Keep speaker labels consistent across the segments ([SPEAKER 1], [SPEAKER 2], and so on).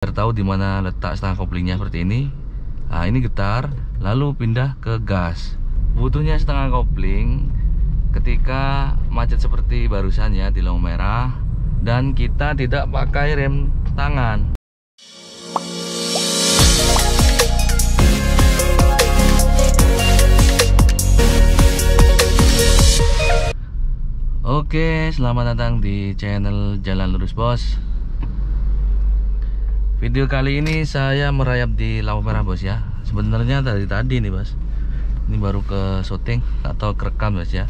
[SPEAKER 1] Biar tahu di mana letak setengah koplingnya seperti ini. Nah, ini getar, lalu pindah ke gas. Butuhnya setengah kopling ketika macet seperti barusan ya di lampu merah, dan kita tidak pakai rem tangan. Oke, selamat datang di channel Jalan Lurus Bos. Video kali ini saya merayap di lampu merah bos ya. Sebenarnya tadi nih bos. Ini baru ke syuting atau kerekam bos ya.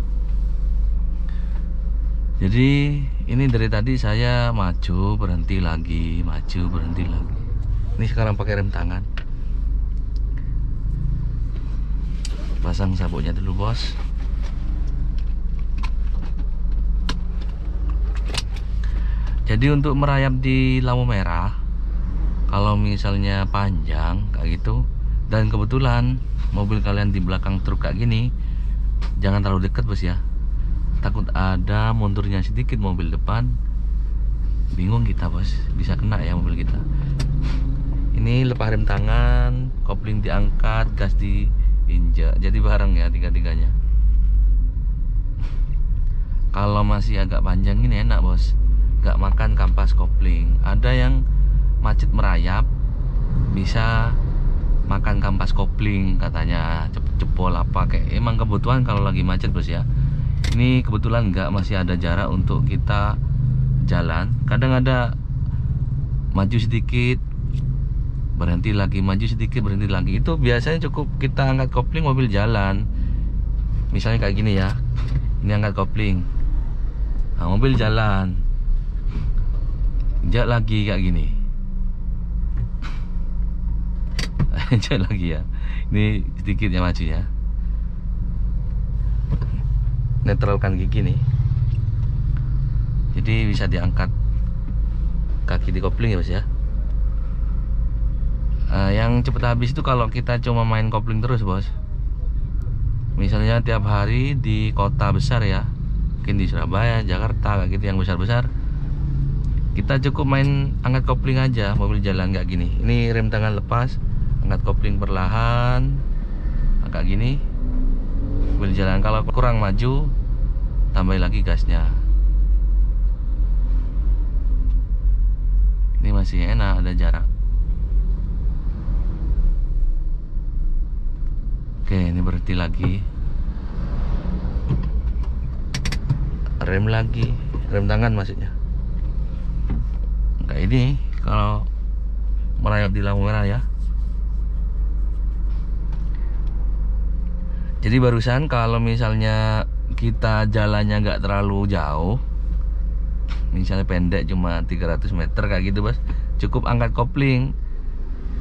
[SPEAKER 1] Jadi ini dari tadi saya maju berhenti lagi, maju berhenti lagi. Ini sekarang pakai rem tangan. Pasang sabuknya dulu bos. Jadi untuk merayap di lampu merah, kalau misalnya panjang kayak gitu dan kebetulan mobil kalian di belakang truk kayak gini, jangan terlalu dekat bos ya. Takut ada mundurnya sedikit mobil depan, bingung kita bos, bisa kena ya mobil kita. Ini lepas rem tangan, kopling diangkat, gas diinjak, jadi bareng ya tiga-tiganya. Kalau masih agak panjang ini enak bos, gak makan kampas kopling. Ada yang macet merayap bisa makan kampas kopling katanya, jebol apa kayak emang kebutuhan kalau lagi macet bos ya. Ini kebetulan enggak, masih ada jarak untuk kita jalan. Kadang ada maju sedikit berhenti lagi, maju sedikit berhenti lagi. Itu biasanya cukup kita angkat kopling mobil jalan. Misalnya kayak gini ya, ini angkat kopling, nah, mobil jalan, injak lagi kayak gini. Injak lagi ya. Ini sedikit ya maju ya. Netralkan gigi nih. Jadi bisa diangkat kaki di kopling ya bos ya. Yang cepet habis itu kalau kita cuma main kopling terus bos. Misalnya tiap hari di kota besar ya, mungkin di Surabaya, Jakarta kayak gitu yang besar-besar, kita cukup main angkat kopling aja, mobil jalan kayak gini. Ini rem tangan lepas, angkat kopling perlahan, agak gini, mobil jalan. Kalau kurang maju, tambah lagi gasnya. Ini masih enak, ada jarak. Oke, ini berhenti lagi, rem lagi, rem tangan maksudnya. Kayak ini kalau merayap di lampu merah ya. Jadi barusan kalau misalnya kita jalannya nggak terlalu jauh, misalnya pendek cuma 300 meter kayak gitu bos, cukup angkat kopling,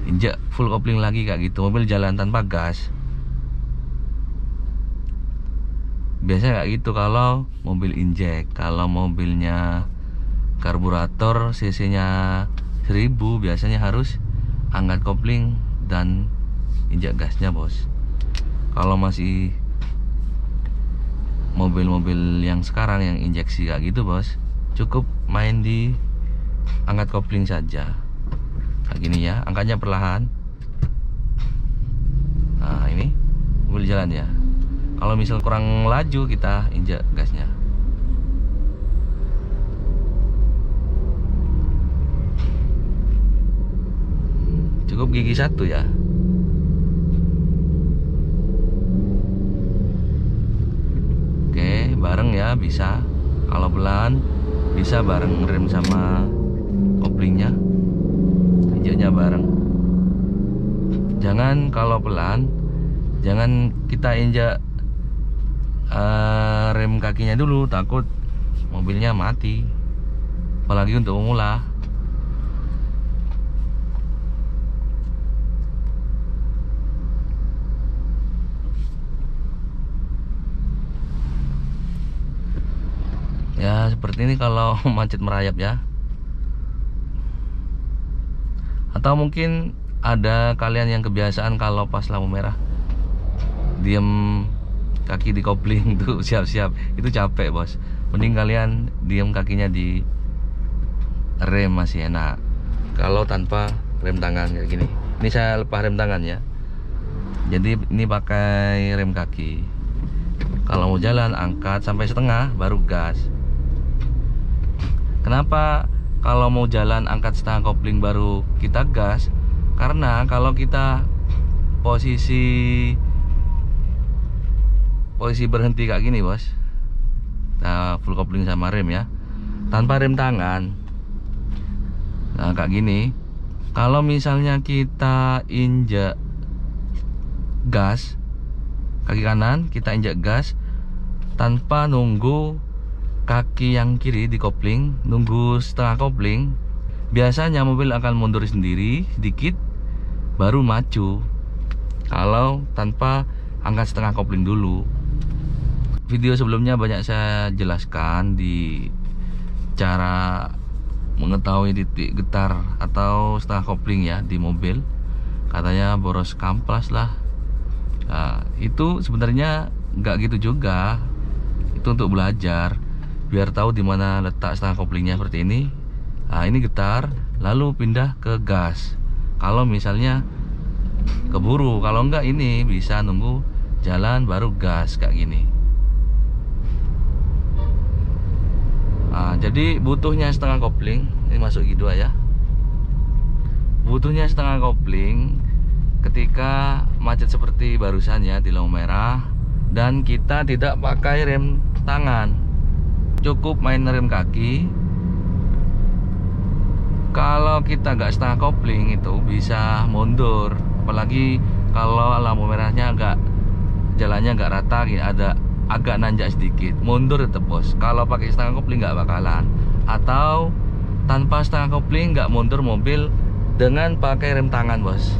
[SPEAKER 1] injak full kopling lagi kayak gitu, mobil jalan tanpa gas. Biasanya kayak gitu kalau mobil injek. Kalau mobilnya karburator cc nya 1000, biasanya harus angkat kopling dan injak gasnya bos. Kalau masih mobil-mobil yang sekarang yang injeksi kayak gitu bos, cukup main di angkat kopling saja kayak gini ya, angkatnya perlahan. Nah ini mobil jalan ya. Kalau misal kurang laju, kita injak gasnya. Cukup gigi satu ya. Oke, bareng ya bisa. Kalau pelan bisa bareng rem sama koplingnya, injaknya bareng. Jangan kalau pelan, jangan kita injak rem kakinya dulu, takut mobilnya mati, apalagi untuk pemula. Ya seperti ini kalau macet merayap ya. Atau mungkin ada kalian yang kebiasaan kalau pas lampu merah diem kaki di kopling tuh siap-siap, itu capek bos. Mending kalian diem kakinya di rem, masih enak. kalau tanpa rem tangan kayak gini. Ini saya lepas rem tangan ya. Jadi ini pakai rem kaki. Kalau mau jalan angkat sampai setengah baru gas. Kenapa kalau mau jalan angkat setengah kopling baru kita gas? Karena kalau kita posisi berhenti kayak gini bos, nah, full kopling sama rem ya, tanpa rem tangan. Nah kayak gini, kalau misalnya kita injak gas kaki kanan, kita injak gas tanpa nunggu kaki yang kiri di kopling, nunggu setengah kopling, biasanya mobil akan mundur sendiri sedikit baru maju kalau tanpa angkat setengah kopling dulu. Video sebelumnya banyak saya jelaskan di cara mengetahui titik getar atau setengah kopling ya di mobil. Katanya boros kamplas lah. Nah, itu sebenarnya nggak gitu juga. Itu untuk belajar biar tahu di mana letak setengah koplingnya seperti ini. Nah, ini getar lalu pindah ke gas. Kalau misalnya keburu, kalau enggak ini bisa nunggu jalan baru gas kayak gini. Nah, jadi butuhnya setengah kopling. Ini masuk G2 ya. Butuhnya setengah kopling ketika macet seperti barusan ya di lampu merah dan kita tidak pakai rem tangan, cukup main rem kaki. Kalau kita nggak setengah kopling itu bisa mundur, apalagi kalau lampu merahnya jalannya nggak rata, ada agak nanjak sedikit, mundur tetap bos. Kalau pakai setengah kopling nggak bakalan, atau tanpa setengah kopling nggak mundur mobil dengan pakai rem tangan bos,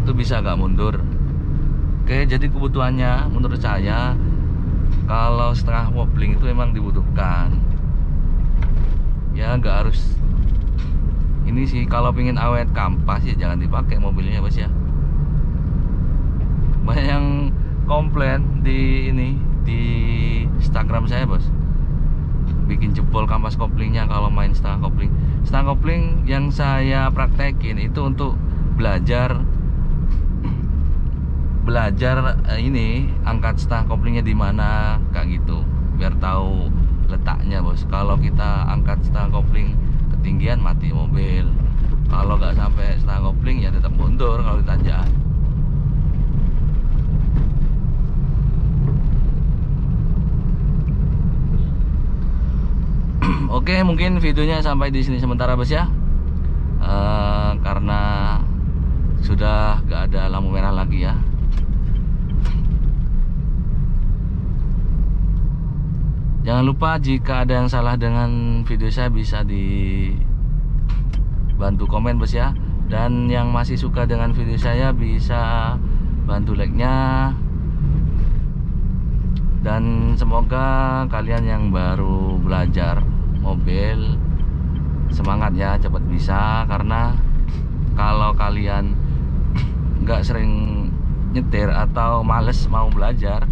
[SPEAKER 1] itu bisa nggak mundur. Oke, jadi kebutuhannya menurut saya kalau setengah kopling itu memang dibutuhkan ya, nggak harus ini sih. Kalau pengen awet kampas ya jangan dipakai mobilnya bos ya. Banyak yang komplain di Instagram saya bos, bikin jebol kampas koplingnya kalau main setengah kopling. Setengah kopling yang saya praktekin itu untuk belajar ini angkat setengah koplingnya di mana kayak gitu, biar tahu letaknya bos. Kalau kita angkat setengah kopling ketinggian mati mobil. Kalau nggak sampai setengah kopling ya tetap mundur kalau ditanjak. Oke, mungkin videonya sampai di sini sementara bos ya. Karena sudah gak ada lampu merah lagi ya. Jangan lupa jika ada yang salah dengan video saya bisa dibantu komen bos ya. Dan yang masih suka dengan video saya bisa bantu like-nya. Dan semoga kalian yang baru belajar mobil semangat ya, cepat bisa. Karena kalau kalian nggak sering nyetir atau males mau belajar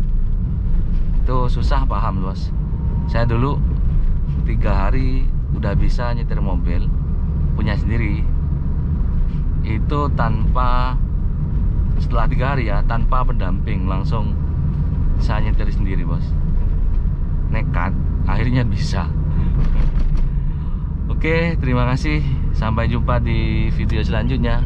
[SPEAKER 1] itu susah paham bos. Saya dulu 3 hari udah bisa nyetir mobil punya sendiri, itu tanpa, setelah 3 hari ya, tanpa pendamping langsung saya nyetir sendiri bos. Nekat akhirnya bisa. Oke, terima kasih. Sampai jumpa di video selanjutnya.